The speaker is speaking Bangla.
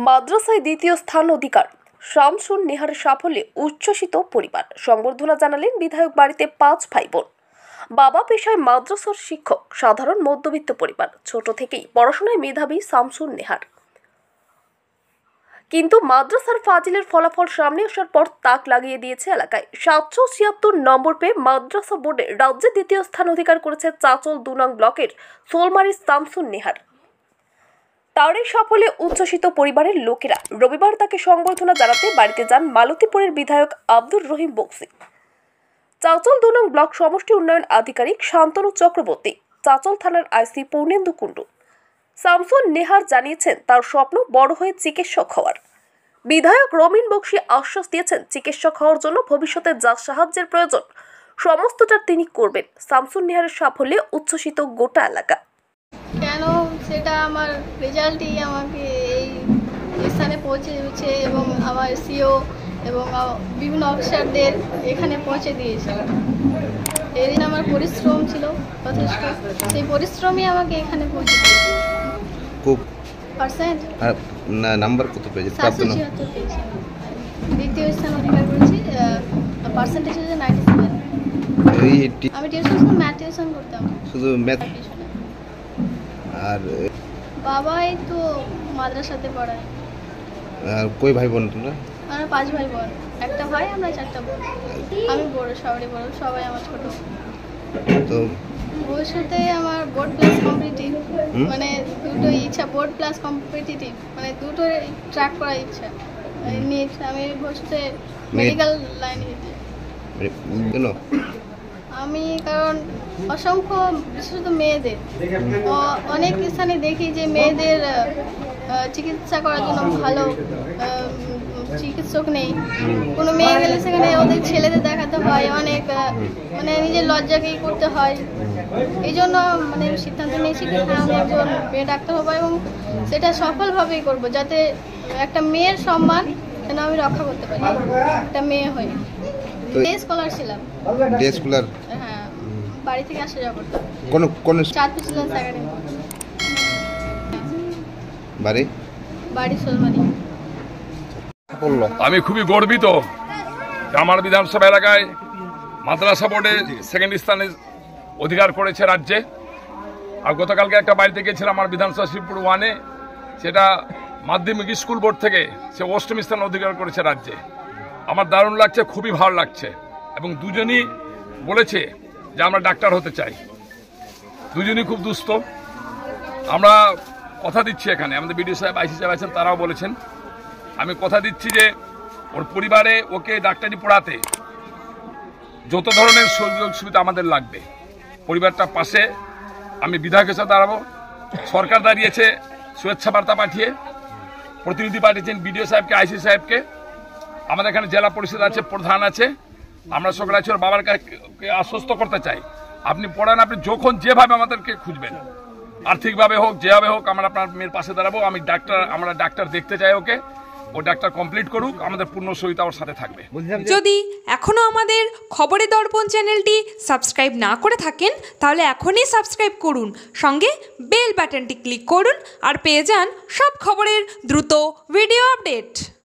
মাদ্রাসায় দ্বিতীয় স্থান অধিকার। শামসুন নেহারের সাফল্যে উচ্ছ্বসিত পরিবার। সংবর্ধনা জানালেন বিধায়ক বাড়িতে 5 ভাই বোন। বাবা পেশায় মাদ্রাসার শিক্ষক। সাধারণ মধ্যবিত্ত পরিবার। ছোট থেকেই পড়াশোনায় মেধাবী শামসুন নেহার, কিন্তু মাদ্রাসার ফাজিলের ফলাফল সামনে আসার পর তাক লাগিয়ে দিয়েছে এলাকায়। 776 নম্বর পেয়ে মাদ্রাসা বোর্ডে রাজ্যে দ্বিতীয় স্থান অধিকার করেছে চাচল 2 নং ব্লকের সোলমারি শামসুন নেহার। তার এই সাফল্যে উচ্ছ্বসিত পরিবারের লোকেরা। রবিবার তাকে সংবর্ধনা জানাতে বাড়িতে যান মালতীপুরের বিধায়ক আব্দুর রহিম বক্সি, চাচল 2 নং ব্লক সমষ্টি উন্নয়ন আধিকারিক শান্তনু চক্রবর্তী, চাচল থানার আইসি পূর্ণেন্দু কুণ্ডু। শামসুন নেহার জানিয়েছেন তার স্বপ্ন বড় হয়ে চিকিৎসক হওয়ার। বিধায়ক রমিন বক্সি আশ্বাস দিয়েছেন চিকিৎসক হওয়ার জন্য ভবিষ্যতে যা সাহায্যের প্রয়োজন সমস্তটা তিনি করবেন। শামসুন নেহারের সাফল্যে উচ্ছ্বসিত গোটা এলাকা। কেন সেটা আমার রেজাল্টই আমাকে এই স্থানে পৌঁছেছে এবং আমার সিও এবং বিভিন্ন অফিসারদের এখানে পৌঁছে দিয়েছে। এদিন আমার পরিশ্রম ছিল যথেষ্ট, সেই পরিশ্রমই আমাকে এখানে পৌঁছে দিয়েছে। খুব পার্সেন্ট নাম্বার কত পেয়েছে? 776 পেয়েছি। দ্বিতীয় স্থান অধিকার করেছি। পার্সেন্টেজ হচ্ছে 97। আমি টিউশন ম্যাথ টিউশন করতাম, শুধু ম্যাথ। আর বাবাই তো মাদ্রাসাতে পড়ায়। আর কই ভাই বোন তোমরা? আমরা 5 ভাই বোন, একটা ভাই, আমরা 4টা বোন। আমি বড়, সবারই বড়, সবাই আমার ছোট। তো ভবিষ্যতে আমার বোর্ড প্লাস কম্পিটিটিভ, মানে দুটো ইচ্ছা, বোর্ড প্লাস কম্পিটিটিভ, মানে দুটো ট্র্যাক করার ইচ্ছা। আমি ভবিষ্যতে মেডিকেল লাইনে যেতে। আমি কারণ অসংখ্য বিশেষত মেয়েদের অনেক স্থানে দেখি যে মেয়েদের চিকিৎসা করার জন্য ভালো চিকিৎসক নেই। কোনো মেয়ে গেলে সেখানে ওদের ছেলেদের দেখাতে হয়, অনেক মানে নিজের লজ্জাকেই করতে হয়। এই জন্য মানে সিদ্ধান্ত নিয়েছি যে হ্যাঁ, আমি একজন মেয়ে ডাক্তার হবো এবং সেটা সফলভাবেই করব, যাতে একটা মেয়ের সম্মান যেন আমি রক্ষা করতে পারি একটা মেয়ে হয়ে। ডে স্কলার ছিলাম। Day scholar? হ্যাঁ, বাড়ি থেকে আসা যাওয়া করতাম। কোন চাঁদপুর চিলড্রেন্স একাডেমি। বাড়ি সোলমারি। আমি খুবই গর্বিত আমার বিধানসভা এলাকায় মাদ্রাসা বোর্ডে সেকেন্ড স্থানে অধিকার করেছে রাজ্যে। আর গতকালকে একটা বাড়িতে গিয়েছিলাম আমার বিধানসভা শিবপুর 1-এ, সেটা মাধ্যমিক স্কুল বোর্ড থেকে সে 8ম স্থান অধিকার করেছে রাজ্যে। আমার দারুণ লাগছে, খুবই ভালো লাগছে। এবং দুজনই বলেছে যে আমরা ডাক্তার হতে চাই। দুজনই খুব দুস্থ। আমরা কথা দিচ্ছি, এখানে আমাদের বিডিও সাহেব, আইসি সাহেব আছেন, তারাও বলেছেন, আমি কথা দিচ্ছি যে ওর পরিবারে ওকে ডাক্তারি পড়াতে যত ধরনের সুযোগ সুবিধা আমাদের লাগবে, পরিবারটার পাশে আমি বিধায়কের সাথে দাঁড়াবো। সরকার দাঁড়িয়েছে শুভেচ্ছা বার্তা পাঠিয়ে, প্রতিনিধি পাঠিয়েছেন বিডিও সাহেবকে, আইসি সাহেবকে। আমাদের এখানে জেলা পরিষদ আছে, প্রধান আছে। আমরা সকলে আছি, ওর বাবার কাছে আশ্বস্ত করতে চাই, আপনি পড়ান, আপনি যখন যেভাবে আমাদেরকে খুঁজবেন, আর্থিকভাবে হোক, যেভাবে হোক, আমরা আপনার মেয়ের পাশে দাঁড়াবো। আমরা ডাক্তার দেখতে চাই ওকে, ও ডাক্তার কমপ্লিট করুক, আমাদের পূর্ণ সহায়তা ওর সাথে থাকবে। যদি এখনও আমাদের খবরের দর্পণ চ্যানেলটি সাবস্ক্রাইব না করে থাকেন তাহলে এখনই সাবস্ক্রাইব করুন, সঙ্গে বেল বাটনটি ক্লিক করুন আর পেয়ে যান সব খবরের দ্রুত ভিডিও আপডেট।